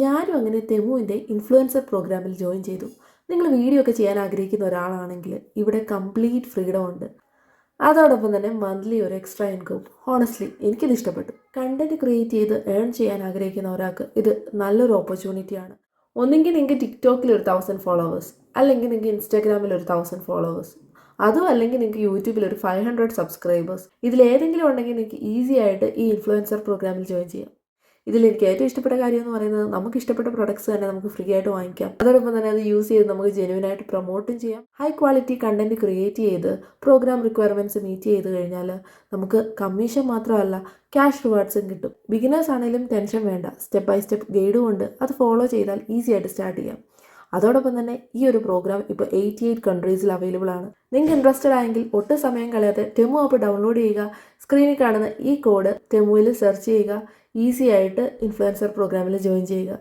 ഞാനും അങ്ങനെ തെമുവിൻ്റെ ഇൻഫ്ലുവൻസർ പ്രോഗ്രാമിൽ ജോയിൻ ചെയ്തു. നിങ്ങൾ വീഡിയോ ഒക്കെ ചെയ്യാൻ ആഗ്രഹിക്കുന്ന ഒരാളാണെങ്കിൽ ഇവിടെ കംപ്ലീറ്റ് ഫ്രീഡം ഉണ്ട്. അതോടൊപ്പം തന്നെ മന്ത്ലി ഒരു എക്സ്ട്രാ ഇൻകം. ഹോണസ്റ്റ്ലി എനിക്കിത് ഇഷ്ടപ്പെട്ടു. കണ്ടന്റ് ക്രിയേറ്റ് ചെയ്ത് ഏൺ ചെയ്യാൻ ആഗ്രഹിക്കുന്ന ഒരാൾക്ക് ഇത് നല്ലൊരു ഓപ്പർച്യൂണിറ്റിയാണ്. ഒന്നെങ്കിൽ നിങ്ങൾക്ക് ടിക്ടോക്കിൽ ഒരു 1000 ഫോളോവേഴ്സ്, അല്ലെങ്കിൽ നിങ്ങൾക്ക് ഇൻസ്റ്റാഗ്രാമിൽ ഒരു 1000 ഫോളോവേഴ്സ്, അതും അല്ലെങ്കിൽ നിങ്ങൾക്ക് യൂട്യൂബിൽ ഒരു 500 സബ്സ്ക്രൈബേഴ്സ്. ഇതിലേതെങ്കിലും ഉണ്ടെങ്കിൽ നിങ്ങൾക്ക് ഈസി ആയിട്ട് ഈ ഇൻഫ്ലുവൻസർ പ്രോഗ്രാമിൽ ജോയിൻ ചെയ്യാം. ഇതിൽ എനിക്ക് ഏറ്റവും ഇഷ്ടപ്പെട്ട കാര്യം എന്ന് പറയുന്നത് നമുക്ക് ഇഷ്ടപ്പെട്ട പ്രൊഡക്ട്സ് തന്നെ നമുക്ക് ഫ്രീ ആയിട്ട് വാങ്ങിക്കാം. അതോടൊപ്പം തന്നെ അത് യൂസ് ചെയ്ത് നമുക്ക് ജെന്യുവനായിട്ട് പ്രൊമോട്ടും ചെയ്യാം. ഹൈ ക്വാളിറ്റി കണ്ടന്റ് ക്രിയേറ്റ് ചെയ്ത് പ്രോഗ്രാം റിക്വയർമെൻറ്റ്സ് മീറ്റ് ചെയ്ത് കഴിഞ്ഞാൽ നമുക്ക് കമ്മീഷൻ മാത്രമല്ല ക്യാഷ് റിവാർഡ്സും കിട്ടും. ബിഗിനേഴ്സ് ആണെങ്കിലും ടെൻഷൻ വേണ്ട. സ്റ്റെപ്പ് ബൈ സ്റ്റെപ്പ് ഗൈഡും ഉണ്ട്. അത് ഫോളോ ചെയ്താൽ ഈസി ആയിട്ട് സ്റ്റാർട്ട് ചെയ്യാം. അതോടൊപ്പം തന്നെ ഈ ഒരു പ്രോഗ്രാം ഇപ്പോൾ 88 കൺട്രീസിൽ അവൈലബിൾ ആണ്. നിങ്ങൾക്ക് ഇൻട്രസ്റ്റഡ് ആയെങ്കിൽ ഒട്ടും സമയം കളയാതെ ടെമു ആപ്പ് ഡൗൺലോഡ് ചെയ്യുക. സ്ക്രീനിൽ കാണുന്ന ഈ കോഡ് ടെമുവിൽ സെർച്ച് ചെയ്യുക. ഈസി ആയിട്ട് ഇൻഫ്ലുവൻസർ പ്രോഗ്രാമിൽ ജോയിൻ ചെയ്യുക.